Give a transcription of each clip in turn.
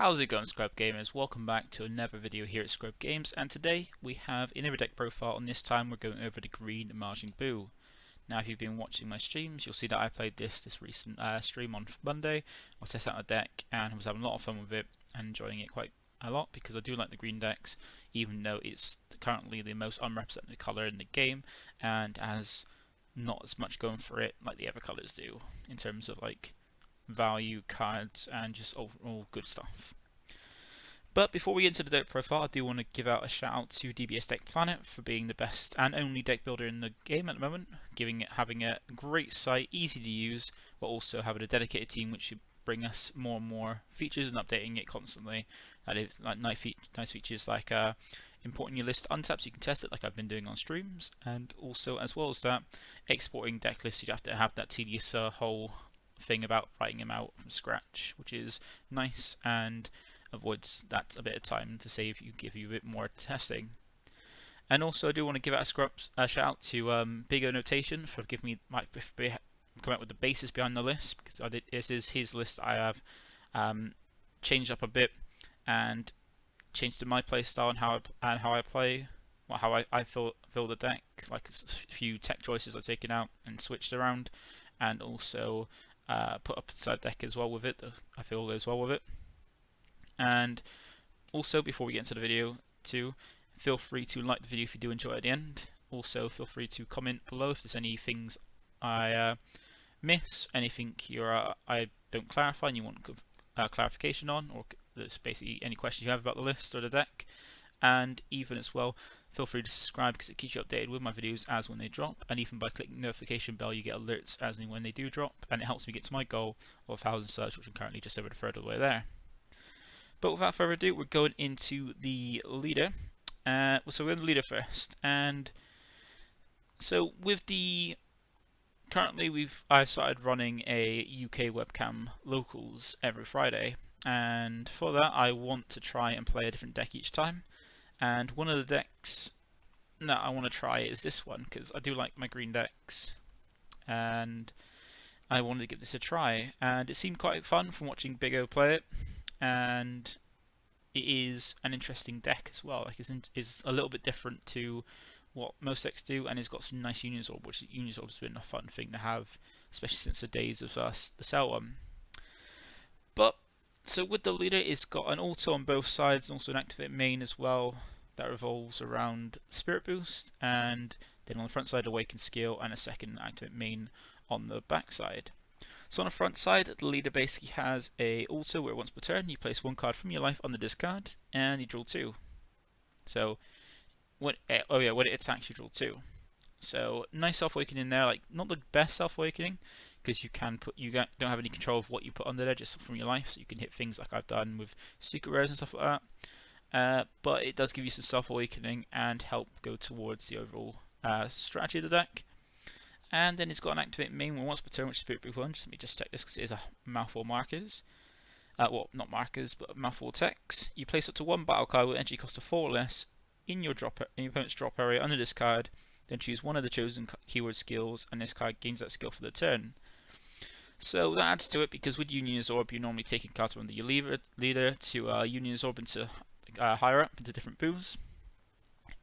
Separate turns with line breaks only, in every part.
How's it going, ScrubGamers? Welcome back to another video here at ScrubGames, and today we have another deck profile, and this time we're going over the green Majin Buu. Now, if you've been watching my streams, you'll see that I played this recent stream on Monday. I tested out the deck and was having a lot of fun with it and enjoying it quite a lot because I do like the green decks, even though it's currently the most unrepresented colour in the game and has not as much going for it like the other colours do in terms of like value, cards, and just overall good stuff. But before we get into the deck profile, I do want to give out a shout out to DBS DeckPlanet for being the best and only deck builder in the game at the moment, having a great site, easy to use, but also having a dedicated team which should bring us more and more features and updating it constantly. That is like nice features like importing your list to Untap so you can test it like I've been doing on streams, and also as well as that, exporting deck lists. You have to have that tedious whole thing about writing them out from scratch, which is nice and avoids that a bit of time to save you, give you a bit more testing. And also I do want to give out a shout out to BigONotation for giving me come up with the basis behind the list, because this is his list. I have changed up a bit and changed to my play style and how I play, how I fill the deck, like a few tech choices I've taken out and switched around, and also put up a side deck as well with it that I feel goes well with it. And also, before we get into the video too, feel free to like the video if you do enjoy it at the end. Also, feel free to comment below if there's any things I miss, anything I don't clarify and you want clarification on, or there's basically any questions you have about the list or the deck. And even as well, feel free to subscribe because it keeps you updated with my videos as when they drop, and even by clicking the notification bell you get alerts as and when they do drop, and it helps me get to my goal of 1,000 subs, which I'm currently just over the third of the way there. But without further ado, we're going into the leader. So we're in the leader first, and so with the currently I've started running a UK webcam locals every Friday, and for that I want to try and play a different deck each time. And one of the decks that I want to try is this one, because I do like my green decks, and I wanted to give this a try. And it seemed quite fun from watching BigO play it, and it is an interesting deck as well. Like it's a little bit different to what most decks do, and it's got some nice Unizorb, which Unizorb has been a fun thing to have, especially since the days of the Cell one. But so with the leader, it's got an auto on both sides and also an activate main as well that revolves around Spirit Boost, and then on the front side Awaken Skill and a second activate main on the back side. So on the front side, the leader basically has a auto where once per turn you place one card from your life on the discard and you draw 2. So when it attacks you draw 2. So nice self-awakening there, like not the best self-awakening, because you don't have any control of what you put under there just from your life, so you can hit things like I've done with secret rares and stuff like that. But it does give you some self-awakening and help go towards the overall strategy of the deck. And then it's got an activate main one once per turn, which is Spirit Proof 1. Let me just check this because it is a mouthful of markers. Well, not markers, but a mouthful of text. You place up to one battle card with energy cost of 4 or less in your opponent's drop area under this card. Then choose one of the chosen keyword skills, and this card gains that skill for the turn. So that adds to it, because with Unizorb you're normally taking cards from your leader to Unizorb into higher up into different boos.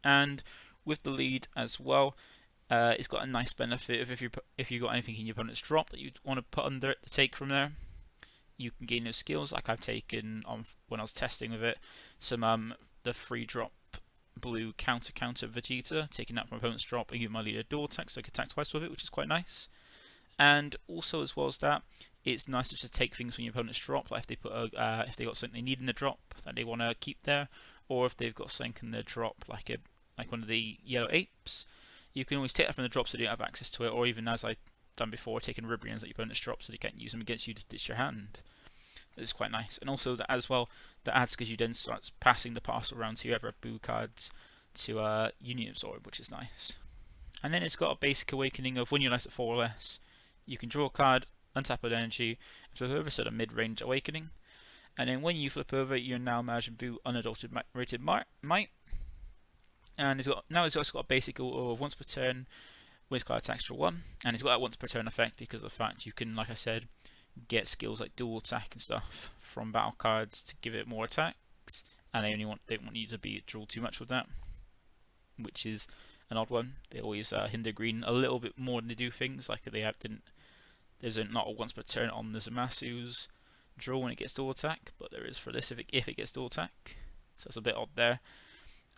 And with the lead as well, it's got a nice benefit of if you got anything in your opponent's drop that you want to put under it to take from there, you can gain those skills. Like I've taken on when I was testing with it, some the free drop blue counter Vegeta, taking that from opponent's drop and giving my leader dual attack, so I can attack twice with it, which is quite nice. And also as well as that, it's nice to just take things from your opponent's drop, like if they put if they got something they need in the drop that they want to keep there, or if they've got something in their drop like one of the yellow apes. You can always take that from the drop so they don't have access to it, or even as I've done before, taking Ribrians that your opponent's drop so they can't use them against you to ditch your hand. It's quite nice. And also that as well, that adds because you then start passing the parcel around to whoever have Boo cards to Unizorb, which is nice. And then it's got a basic awakening of when you're less at 4 or less, you can draw a card, untap with energy, flip over, so the mid-range awakening. And then when you flip over, you're now Majin Buu unadulterated might. And it's also got a basic of once per turn, when it's got attacks draw 1, and it's got that once per turn effect because of the fact you can, like I said, get skills like dual attack and stuff from battle cards to give it more attacks, and they don't want you to be draw too much with that, which is an odd one. They always hinder green a little bit more than they do things. Like there's not a once per turn on the Zamasu's draw when it gets dual attack, but there is for this if it gets dual attack. So it's a bit odd there.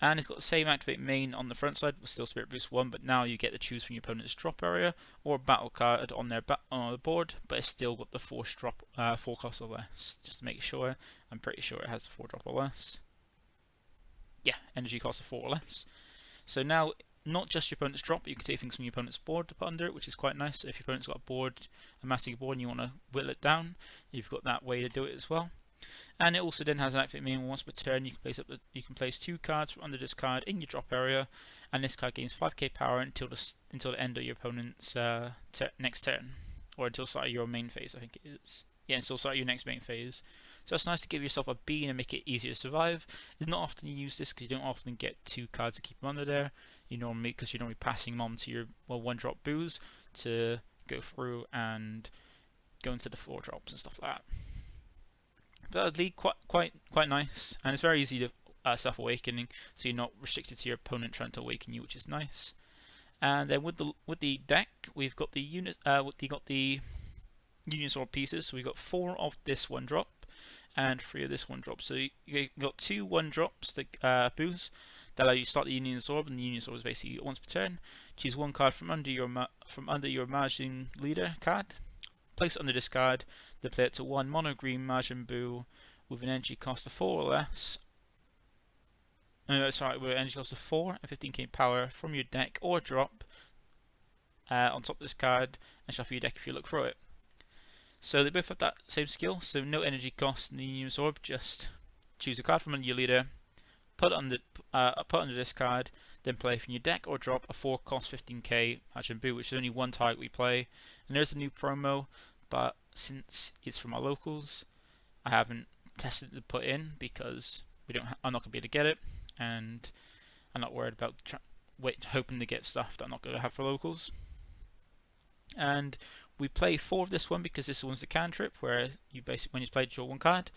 And it's got the same activate main on the front side, with still Spirit Boost 1, but now you get to choose from your opponent's drop area or a battle card on their on the board, but it's still got the 4 cost or less. Just to make sure, I'm pretty sure it has the 4 drop or less. Yeah, energy cost of 4 or less. So now, not just your opponent's drop, but you can take things from your opponent's board to put under it, which is quite nice. So if your opponent's got a massive board, and you want to whittle it down, you've got that way to do it as well. And it also then has an activate main. Once per turn, you can place 2 cards from under this card in your drop area, and this card gains 5k power until the end of your opponent's next turn, or until start of your main phase. I think it is. Yeah, until start of your next main phase. So it's nice to give yourself a bean and make it easier to survive. It's not often you use this because you don't often get 2 cards to keep them under there. Because you're normally passing them on to your 1-drop boos to go through and go into the 4 drops and stuff like that. But League quite nice, and it's very easy to self-awakening, so you're not restricted to your opponent trying to awaken you, which is nice. And then with the deck, we've got the Union Sword pieces. So we've got 4 of this 1-drop and 3 of this 1-drop. So you got 2 1-drops, the boosts that allow you to start the Union Sword, and the Union Sword is basically once per turn. Choose 1 card from under your Majin Leader card. Place it under this card, then play it to 1 mono green Majin Buu with an energy cost of 4 or less. With an energy cost of 4 and 15k power from your deck or drop on top of this card, and shuffle your deck if you look through it. So they both have that same skill, so no energy cost in the Union Sword, just choose a card from under your leader, put under this card, then play from your deck or drop a 4 cost 15k Majin Buu, which is only 1 target we play. And there's a new promo, but since it's from our locals, I haven't tested it to put in because I'm not gonna be able to get it, and I'm not worried about hoping to get stuff that I'm not gonna have for locals. And we play 4 of this one because this one's the cantrip, where you basically when you play draw 1 card,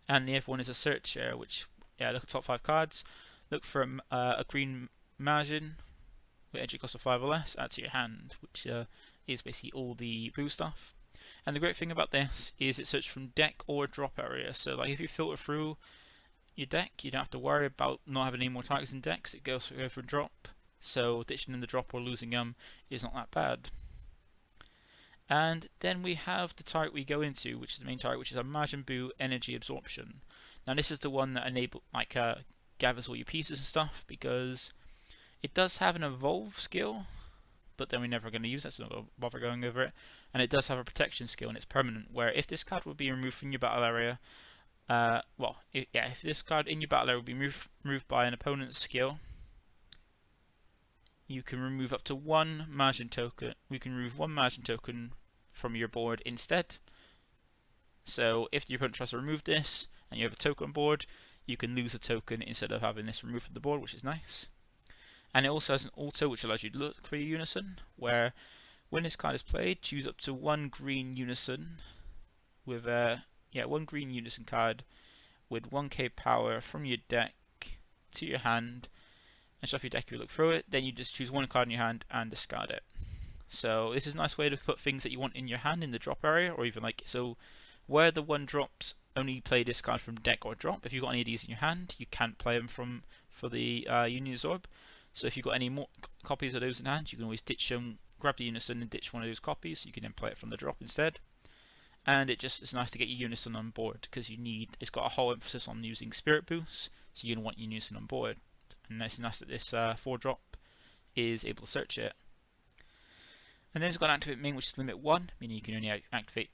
and the other one is a search area, which look at top 5 cards, look for a green Majin with energy cost of 5 or less, add to your hand, which is basically all the Buu stuff. And the great thing about this is it searches from deck or drop area. So like if you filter through your deck, you don't have to worry about not having any more targets in decks. It goes for drop. So ditching in the drop or losing them is not that bad. And then we have the target we go into, which is the main target, which is a Majin Buu energy absorption. Now this is the one that gathers all your pieces and stuff, because it does have an evolve skill, but then we're never going to use that, so I'm not going to bother going over it. And it does have a protection skill, and it's permanent, where if this card would be removed from your battle area, if this card in your battle area would be removed by an opponent's skill, you can remove up to 1 Majin token. We can remove 1 Majin token from your board instead. So if your opponent tries to remove this, and you have a token on board, you can lose a token instead of having this removed from the board, which is nice. And it also has an auto which allows you to look for your unison, where when this card is played, choose up to 1 green unison with 1 green unison card with 1k power from your deck to your hand, and shuffle your deck if you look through it. Then you just choose 1 card in your hand and discard it. So this is a nice way to put things that you want in your hand in the drop area, or even where the 1-drops only play this card from deck or drop. If you've got any of these in your hand, you can't play them for the Union Orb. So if you've got any more copies of those in hand, you can always ditch them, grab the Unison and ditch one of those copies, so you can then play it from the drop instead. And it's nice to get your Unison on board, because it's got a whole emphasis on using Spirit Boosts, so you're going to want your Unison on board. And it's nice that this 4-drop is able to search it. And then it's got an activate main, which is limit 1, meaning you can only activate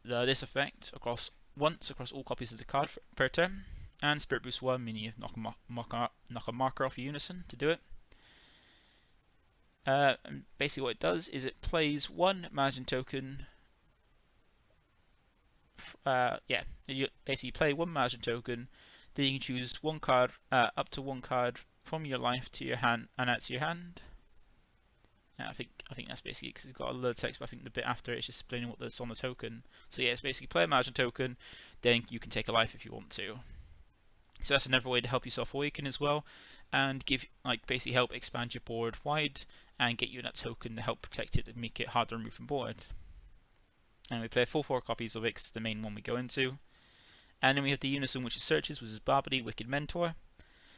this effect once across all copies of the card per turn. And Spirit Boost 1, meaning you knock a marker off your Unison to do it. And basically what it does is it plays 1 Majin token. You basically play 1 Majin token, then you can choose 1 card, up to 1 card from your life to your hand and add to your hand. And I think that's basically because it's got a lot of text, but I think the bit after it's just explaining what's on the token. So yeah, it's basically play a Majin token, then you can take a life if you want to. So that's another way to help yourself awaken as well, and give basically help expand your board wide and get you that token to help protect it and make it harder to remove from board. And we play full 4 copies of it because it's the main one we go into. And then we have the Unison, which is searches, which is Barbary, Wicked Mentor.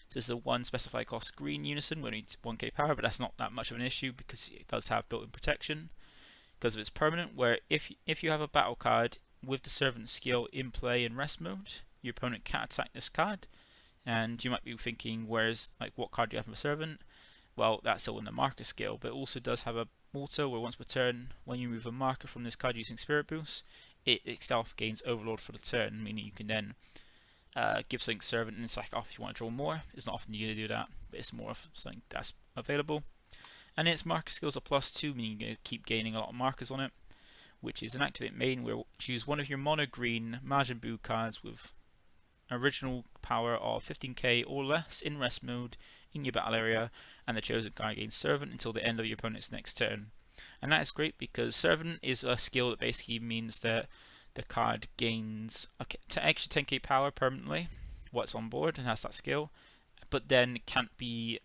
So this is a 1 specified cost green Unison, we only need 1k power, but that's not that much of an issue because it does have built-in protection because of its permanent, where if you have a battle card with the Servant skill in play in rest mode, your opponent can't attack this card. And you might be thinking, where's what card do you have for Servant? Well, that's all in the marker skill, but it also does have a auto where once per turn, when you remove a marker from this card using Spirit Boost, it itself gains Overlord for the turn, meaning you can then give something Servant and sack off if you want to draw more. It's not often you're going to do that, but it's more of something that's available. And its marker skills are +2, meaning you're going to keep gaining a lot of markers on it, which is an activate main where choose one of your mono green Majin Buu cards with original power of 15k or less in rest mode in your battle area, and the chosen card gains Servant until the end of your opponent's next turn. And that is great because Servant is a skill that basically means that the card gains extra 10k power permanently what's on board and has that skill, but then can't be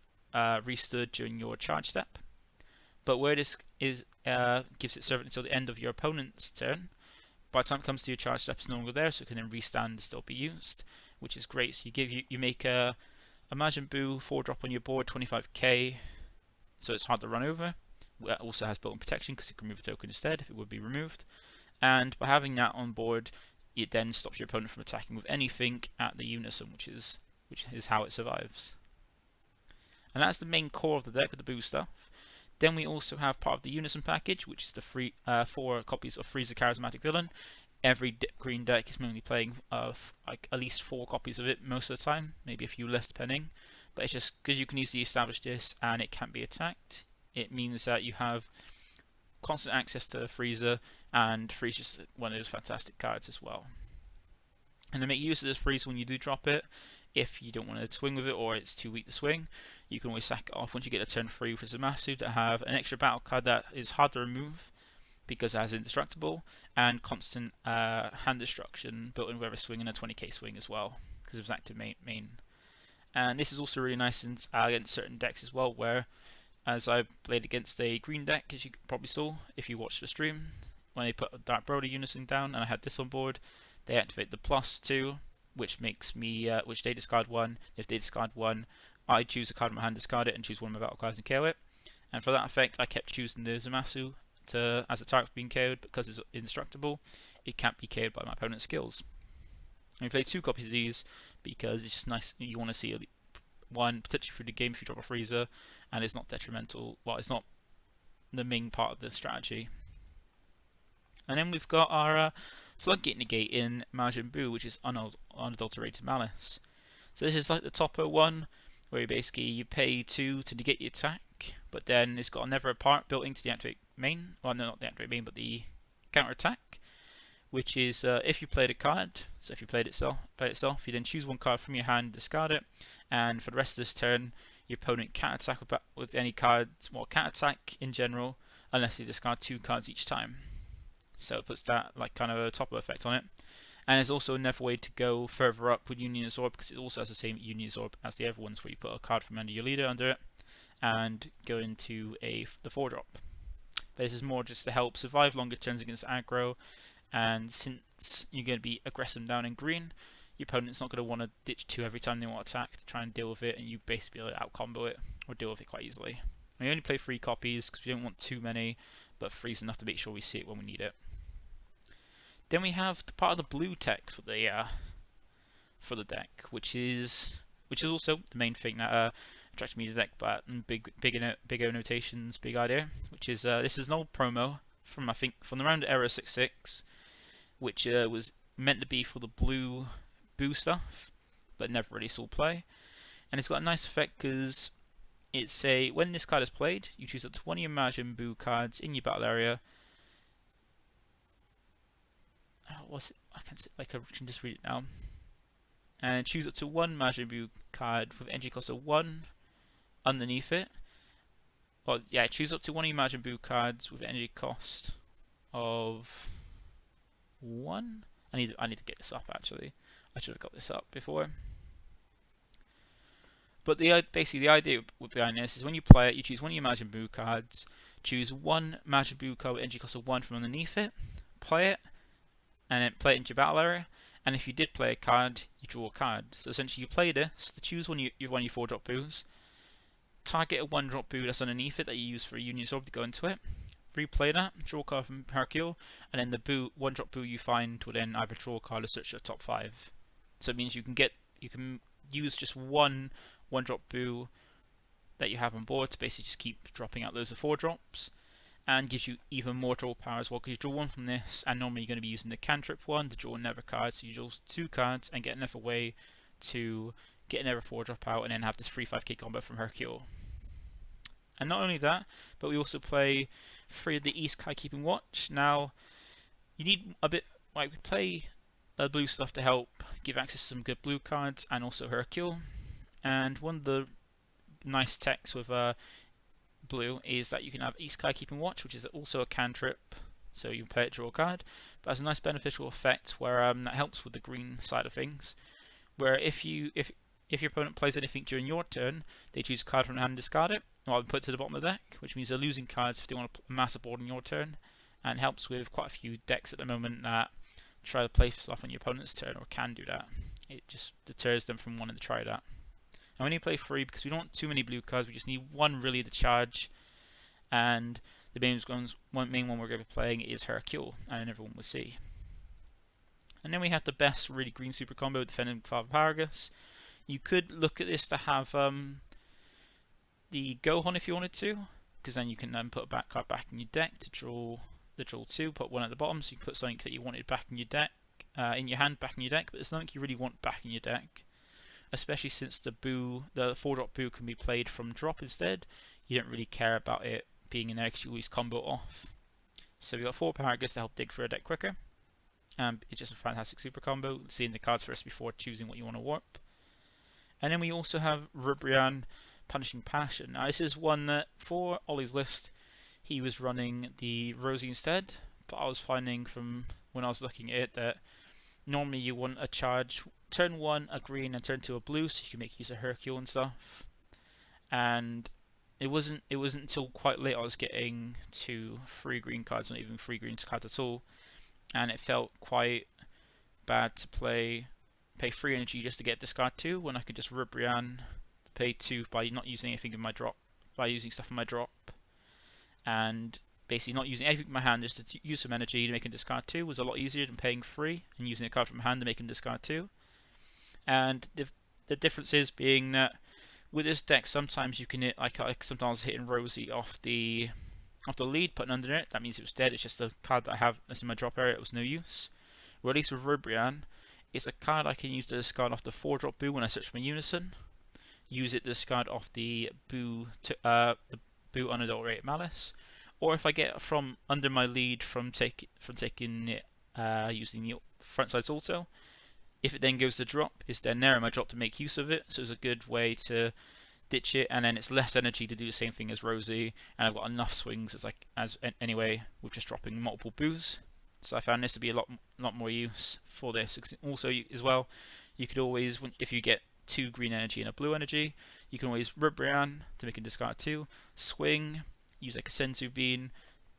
restored during your charge step. But where this is gives it Servant until the end of your opponent's turn, by the time it comes to your charge step, it's no longer there, so it can then restand and still be used, which is great. So you make a Majin Buu 4-drop on your board, 25k, so it's hard to run over. It also has built-in protection because it can remove a token instead if it would be removed. And by having that on board, it then stops your opponent from attacking with anything at the Unison, which is how it survives. And that's the main core of the deck with the Buu stuff. Then we also have part of the Unison package, which is the 4 copies of Frieza Charismatic Villain. Every green deck is mainly playing at least 4 copies of it most of the time, maybe a few less depending. But it's just because you can easily establish this and it can't be attacked, it means that you have constant access to Frieza, and Frieza's just one of those fantastic cards as well. And to make use of this Frieza when you do drop it, if you don't want to swing with it or it's too weak to swing, you can always sack it off once you get a turn 3 for Zamasu to have an extra battle card that is hard to remove because it has Indestructible and constant hand destruction built in with a swing and a 20k swing as well because of its active main. And this is also really nice against certain decks as well, where as I played against a green deck, as you probably saw if you watched the stream, when they put a Dark Brody Unison down and I had this on board, they activate the +2, which makes me, which they discard 1. If they discard 1, I choose a card in my hand, discard it, and choose one of my battle cards and KO it. And for that effect, I kept choosing the Zamasu as the target being KO'd because it's indestructible. It can't be KO'd by my opponent's skills. And we play 2 copies of these because it's just nice. You want to see one potentially through the game if you drop a Frieza, and it's not detrimental. Well, it's not the main part of the strategy. And then we've got our Floodgate Negate in Majin Buu, which is unadulterated malice. So this is like the topper one, where you pay 2 to negate the attack, but then it's got another part built into the activate main. Well, no, not the activate main, but the counter attack, which is if you played a card. So if you played itself, you then choose 1 card from your hand, discard it, and for the rest of this turn, your opponent can't attack with any cards. Well, can't attack in general unless they discard 2 cards each time. So it puts that kind of a topper effect on it. And there's also another way to go further up with Union Absorb, because it also has the same Union Absorb as the other ones, where you put a card from under your leader under it and go into the 4-drop. But this is more just to help survive longer turns against aggro, and since you're going to be aggressive down in green, your opponent's not going to want to ditch 2 every time they want to attack to try and deal with it, and you basically be able to out-combo it or deal with it quite easily. We only play 3 copies because we don't want too many, but 3's enough to make sure we see it when we need it. Then we have the part of the blue tech for the deck, which is also the main thing that attracted me to the deck, but BigONotation's big idea, which is this is an old promo from from around Era 66, which was meant to be for the blue Buu stuff, but never really saw play. And it's got a nice effect because it's when this card is played, you choose up to 1 of your Majin Buu cards in your battle area. I can just read it now. And choose up to 1 Majin Buu card with energy cost of 1 underneath it, well, yeah, choose up to one of your Majin Buu cards with energy cost of 1. I need to get this up actually. I should have got this up before. But basically the idea behind this is when you play it, you choose one of your Majin Buu cards, choose one Majin Buu card with energy cost of 1 from underneath it, play it, and then play it into your battle area. And if you did play a card, you draw a card. So essentially you play this to choose one of your 4-drop Boos, target a 1-drop Buu that's underneath it that you use for a Union Sword to go into it, replay that, draw a card from Hercule, and then the 1-drop Buu you find will then either draw a card or search your top 5. So it means you can use just one 1-drop Buu that you have on board to basically just keep dropping out loads of 4-drops, and gives you even more draw power as well, because you draw one from this, and normally you're going to be using the cantrip one to draw another card, so you draw 2 cards and get another way to get another 4-drop out, and then have this 3-5k combo from Hercule. And not only that, but we also play 3 of the East Kai Keeping Watch. Now, you need a bit, like, we play blue stuff to help give access to some good blue cards, and also Hercule. And one of the nice techs with blue is that you can have East Kai Keeping Watch, which is also a cantrip, so you can play it, draw a card, but has a nice beneficial effect where that helps with the green side of things, where if your opponent plays anything during your turn, they choose a card from the hand and discard it, or put it to the bottom of the deck, which means they're losing cards if they want to amass a board on your turn, and helps with quite a few decks at the moment that try to play stuff on your opponent's turn, or can do that. It just deters them from wanting to try that. I only play 3 because we don't want too many blue cards, we just need one really to charge, and the main one we're going to be playing is Hercule, and everyone will see. And then we have the best really green super combo, Defending Father Paragus. You could look at this to have the Gohan if you wanted to, because then you can put a card back in your deck to draw 2, put one at the bottom, so you can put something that you wanted back in your deck, in your hand back in your deck, but there's nothing you really want back in your deck. Especially since the 4-drop Buu can be played from drop instead, you don't really care about it being in there because you always combo off. So we've got 4 Paragus to help dig through a deck quicker. It's just a fantastic super combo, seeing the cards first before choosing what you want to warp. And then we also have Rubrian, Punishing Passion. Now this is one that, for Ollie's list, he was running the Rosie instead, but I was finding from when I was looking at it that normally you want a charge turn 1 a green and turn 2 a blue, so you can make use of Hercule and stuff. And it wasn't until quite late I was getting to 3 green cards, not even 3 green cards at all, and it felt quite bad to pay 3 energy just to get discard 2 when I could just Rubrian pay 2 by not using anything in my drop, by using stuff in my drop, and basically not using anything in my hand, just to use some energy to make him discard 2 was a lot easier than paying 3 and using a card from my hand to make him discard 2. And the difference is being that with this deck, sometimes you can hit, like sometimes hitting Rosie off the lead, putting under it. That means it was dead. It's just a card that I have that's in my drop area. It was no use. Or at least with Rubrian, it's a card I can use to discard off the 4-drop Buu when I search for Unison. Use it to discard off the Buu Unadulterated Malice. Or if I get from under my lead from taking it using the frontside's also. If it then goes to drop, it's then there in my drop to make use of it, so it's a good way to ditch it, and then it's less energy to do the same thing as Rosie, and I've got enough swings anyway with just dropping multiple Boos. So I found this to be a lot more use for this. Also, as well, you could always, if you get 2 green energy and a blue energy, you can always Rubrian to make a discard 2, swing, use like a Senzu Bean,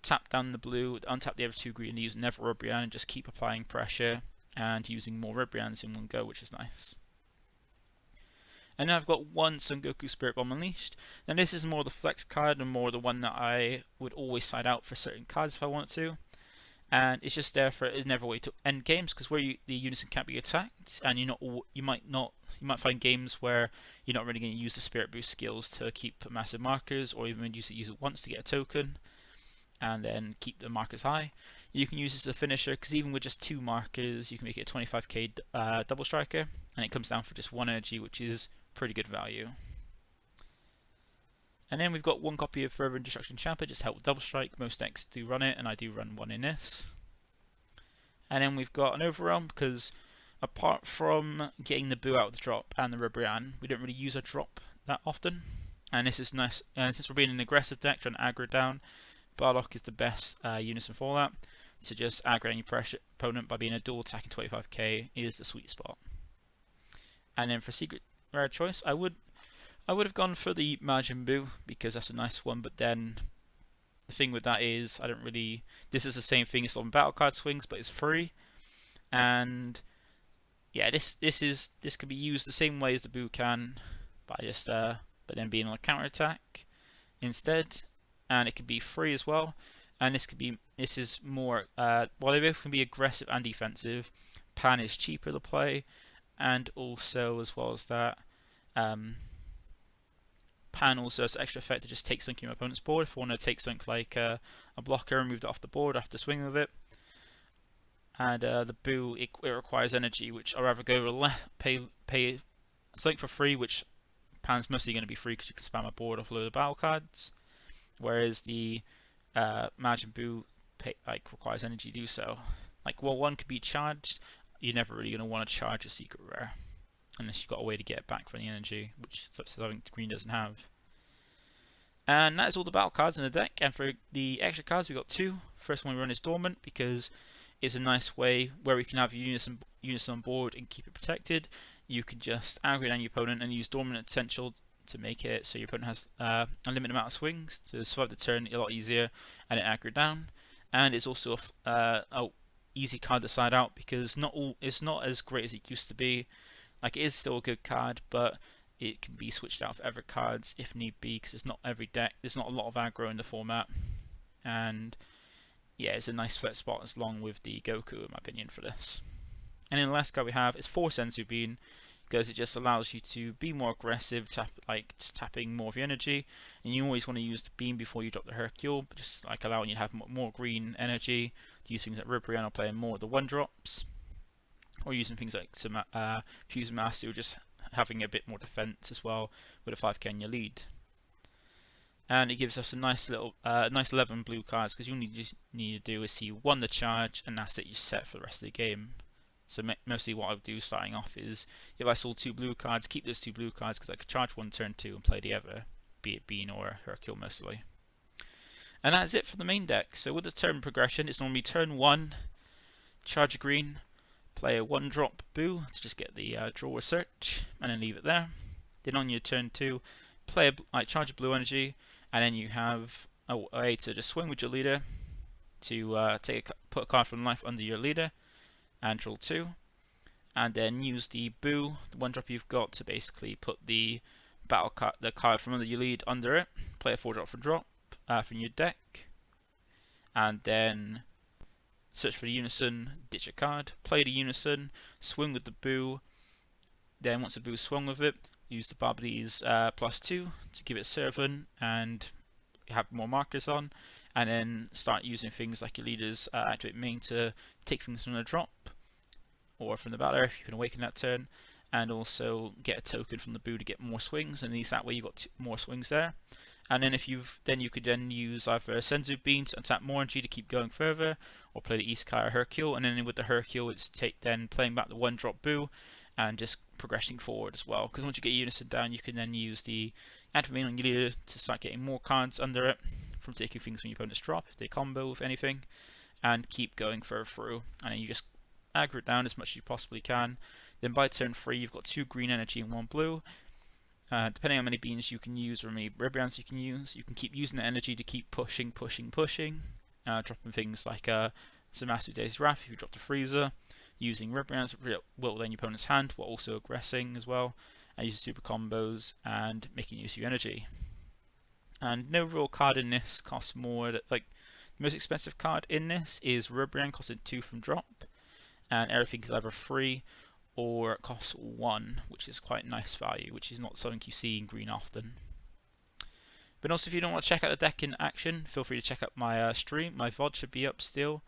tap down the blue, untap the other 2 green, and use another Rubrian, and just keep applying pressure and using more Rubrians in one go, which is nice. And now I've got one Son Goku Spirit Bomb Unleashed. Now this is more the flex card and more the one that I would always side out for certain cards if I wanted to. And it's just there for another way to end games, because where the Unison can't be attacked, and you might find games where you're not really going to use the Spirit Boost skills to keep massive markers, or even use it once to get a token, and then keep the markers high. You can use this as a finisher, because even with just 2 markers, you can make it a 25k double striker, and it comes down for just 1 energy, which is pretty good value. And then we've got 1 copy of Forever Destruction Champer, just to help with double strike. Most decks do run it, and I do run 1 in this. And then we've got an Overwhelm, because apart from getting the Buu out of the drop and the Rubrian, we don't really use a drop that often. And this is nice, and since we're being an aggressive deck trying to aggro down, Bardock is the best unison for that. So just aggroing your pressure opponent by being a dual attacking 25k is the sweet spot. And then for secret rare choice, I would have gone for the Majin Buu because that's a nice one, but then the thing with that is I don't really. This is the same thing as on battle card swings, but it's free, and yeah, this can be used the same way as the Buu can, by just but then being on a counter attack instead, and it can be free as well. And this is more while they both can be aggressive and defensive. Pan is cheaper to play, and also as well as that, Pan also has extra effect to just take something from your opponent's board. If you want to take something like a blocker and move it off the board after swinging with it. And the Buu, it requires energy, which I'd rather go pay something for free, which Pan's mostly going to be free because you can spam a board off a load of battle cards. Whereas the Majin Buu requires energy to do so. Like, while one could be charged, you're never really going to want to charge a secret rare unless you've got a way to get it back from the energy, which something green doesn't have. And that is all the battle cards in the deck. And for the extra cards, we've got two. First one we run is Dormant because it's a nice way where we can have unison on board and keep it protected. You can just aggro down your opponent and use Dormant Essential to make it so your opponent has a limited amount of swings to survive the turn a lot easier and it aggro down. And it's also a easy card to side out because it's not as great as it used to be. Like, it is still a good card, but it can be switched out for other cards if need be because it's not every deck. There's not a lot of aggro in the format, and yeah, it's a nice flat spot as long with the Goku in my opinion for this. And then the last card we have is 4 Senzu Bean because it just allows you to be more aggressive, just tapping more of your energy, and you always want to use the beam before you drop the Hercule, but just like allowing you to have more green energy to use things like Ribrian or playing more of the 1-drops, or using things like some Fuse Master, or just having a bit more defense as well with a 5k in your lead. And it gives us a nice little, nice 11 blue cards because all you just need to do is see 1 the charge, and that's it. You're set for the rest of the game. So mostly what I would do starting off is, if I saw 2 blue cards, keep those 2 blue cards because I could charge 1 turn 2 and play the other, be it Bean or Hercule mostly. And that's it for the main deck. So with the turn progression, it's normally turn 1, charge a green, play a 1-drop Buu to just get the draw a search, and then leave it there. Then on your turn 2, play charge a blue energy, and then you have a way to just swing with your leader to put a card from life under your leader and draw 2, and then use the Buu, the 1-drop you've got, to basically put the card from under your lead under it. Play a 4-drop for drop from your deck, and then search for the Unison, ditch a card, play the Unison, swing with the Buu. Then once the Buu swung with it, use the Barbady's +2 to give it Servant and have more markers on, and then start using things like your leader's activate main to take things from the drop or from the battler if you can awaken that turn, and also get a token from the Buu to get more swings, and at least that way you've got more swings there. And then you could then use either a Senzu Bean to untap more energy to keep going further, or play the Isekai or Hercule, and then with the Hercule it's then playing back the 1-drop Buu and just progressing forward as well. Because once you get Unison down, you can then use the activate on your leader to start getting more cards under it from taking things from your opponent's drop if they combo with anything, and keep going further through. And then you just aggro it down as much as you possibly can. Then by turn 3, you've got 2 green energy and 1 blue. Depending on how many beans you can use or how many Ribrians you can keep using the energy to keep pushing, dropping things like Zamasu Day's Wrath if you drop the Freezer, using Ribrians will in your opponent's hand while also aggressing as well, and using super combos and making use of your energy. And no real card in this costs more. Like, the most expensive card in this is Ribrian, costing 2 from drop, and everything is either free or it costs 1, which is quite nice value, which is not something you see in green often. But also, if you don't want to check out the deck in action, feel free to check out my stream. My VOD should be up still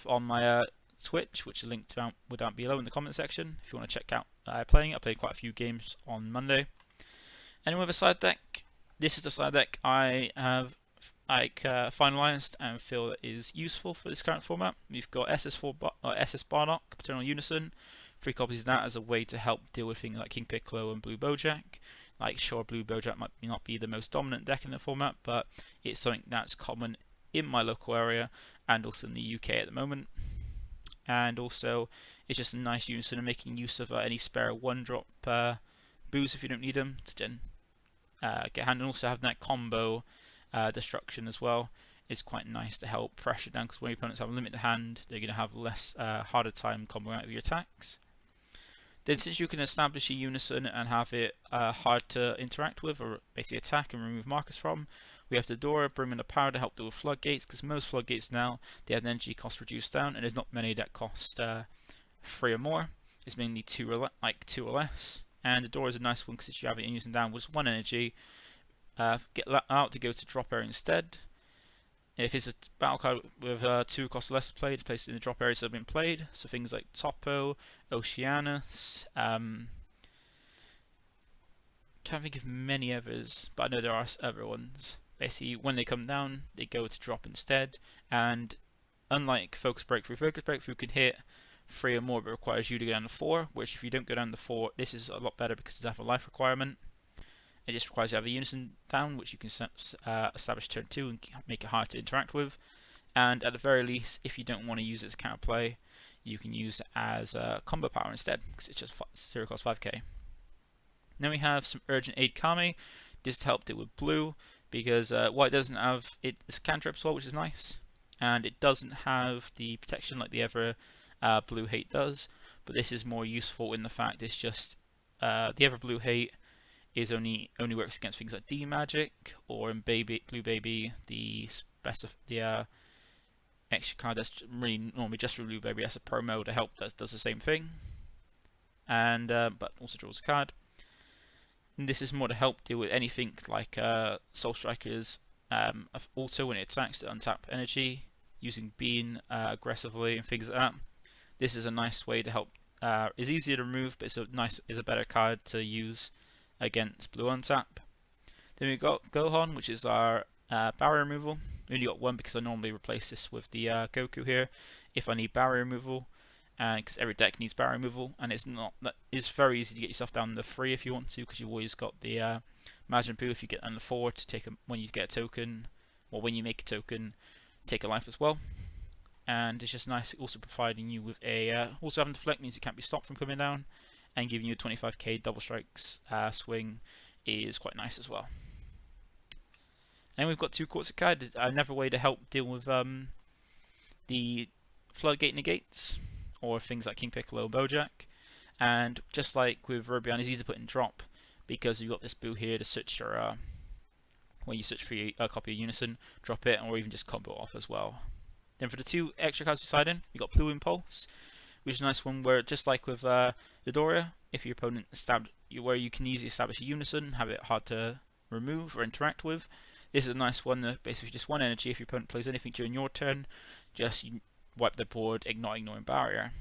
on my Twitch, which is linked down below in the comment section. If you want to check out playing it, I played quite a few games on Monday. And with a side deck, this is the side deck I have finalized and feel that is useful for this current format. We've got SS Bardock, Paternal Unison, 3 copies of that as a way to help deal with things like King Piccolo and Blue Bojack. Like, sure, Blue BoJack might not be the most dominant deck in the format, but it's something that's common in my local area and also in the UK at the moment. And also, it's just a nice unison of making use of any spare 1-drop boos if you don't need them to then get hand, and also having that combo destruction as well is quite nice to help pressure down, because when your opponents have a limited hand, they're going to have less harder time comboing out of your attacks. Then, since you can establish a unison and have it hard to interact with, or basically attack and remove markers from, we have the Dora, Brim and the Power to help deal with floodgates, because most floodgates now, they have an energy cost reduced down, and there's not many that cost 3 or more. It's mainly 2 or less. And the Dora is a nice one, because you have it using down with 1 energy, get out to go to drop area instead. If it's a battle card with 2 cost or less played, it's placed in the drop areas that have been played. So things like Topo, Oceanus, can't think of many others, but I know there are other ones. Basically, when they come down, they go to drop instead. And unlike Focus Breakthrough can hit 3 or more, but requires you to go down to 4. Which if you don't go down to 4, this is a lot better because it doesn't have a life requirement. It just requires you to have a unison down, which you can establish turn 2 and make it hard to interact with. And at the very least, if you don't want to use it as counterplay, you can use it as combo power instead, because it's just 0 cost 5k. Then we have some Urgent Aid Kame. This to help deal with blue, because white doesn't have it's a cantrip as well, which is nice. And it doesn't have the protection like the other blue hate does, but this is more useful in the fact it's just the other blue hate is only works against things like D Magic, or in Blue Baby, the extra card that's really normally just for Blue Baby as a promo to help that does the same thing, and but also draws a card. And this is more to help deal with anything like Soul Strikers. Also, when it attacks to untap energy using Bean aggressively and things like that. This is a nice way to help. It's easier to remove, but it's a better card to use against blue untap. Then we got Gohan, which is our barrier removal. We only got 1 because I normally replace this with the Goku here if I need barrier removal, and because every deck needs barrier removal, and it's very easy to get yourself down to 3 if you want to, because you've always got the Majin Buu if you get down to 4 to take when you get a token, or when you make a token, take a life as well. And it's just nice also providing you with a also having deflect means it can't be stopped from coming down, and giving you a 25k double strikes swing is quite nice as well. And we've got 2 Courts of Card, another way to help deal with the floodgate negates, or things like King Piccolo, BoJack. And just like with Rubian, it's easy to put in drop, because you've got this Boo here to search your when you search for a copy of Unison, drop it, or even just combo it off as well. Then for the 2 extra cards beside him, we got Blue Impulse, which is a nice one where, just like with the Doria, if your opponent where you can easily establish a unison, have it hard to remove or interact with. This is a nice one that basically just 1 energy. If your opponent plays anything during your turn, just you wipe the board, ignoring barrier.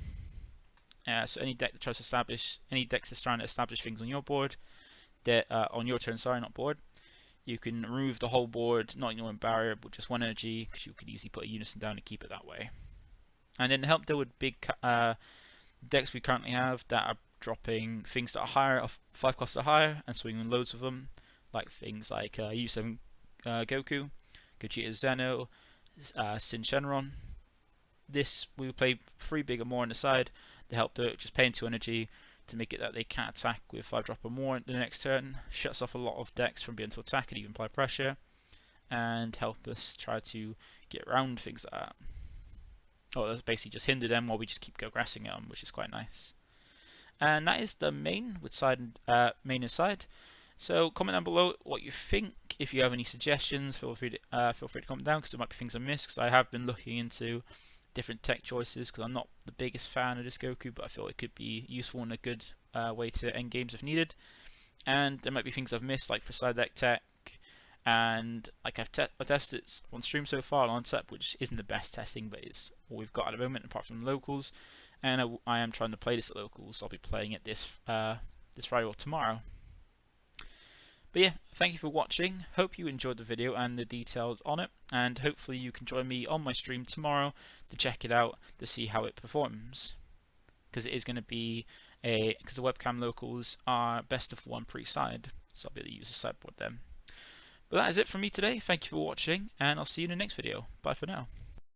So any deck that tries to establish, any decks that's trying to establish things on your board, that on your turn, sorry, not board, you can remove the whole board, not ignoring barrier, but just 1 energy, because you could easily put a unison down and keep it that way. And then to help deal with big decks we currently have that are dropping things that are higher, of 5 costs or higher, and swinging loads of them, like things like U7 Goku, Gogeta Zeno, Sin Shenron. This we play 3 big or more on the side to help do it, just paying 2 energy to make it that they can't attack with 5 drop or more the next turn. Shuts off a lot of decks from being able to attack and even apply pressure, and help us try to get around things like that. Or that's basically just hinder them while we just keep aggressing at them, which is quite nice. And that is the main with main and side. So comment down below what you think. If you have any suggestions, feel free to comment down, because there might be things I missed, because I have been looking into different tech choices, because I'm not the biggest fan of this Goku, but I feel it could be useful and a good way to end games if needed. And there might be things I've missed, like for side deck tech, and like I've tested it on stream so far on Untap, which isn't the best testing, but it's all we've got at the moment apart from the locals. And I am trying to play this at locals, so I'll be playing it this Friday or tomorrow. But yeah, thank you for watching. Hope you enjoyed the video and the details on it, and hopefully you can join me on my stream tomorrow to check it out to see how it performs, because it is going to be because the webcam locals are best of one per side, so I'll be able to use the sideboard then. But that is it from me today. Thank you for watching, and I'll see you in the next video. Bye for now.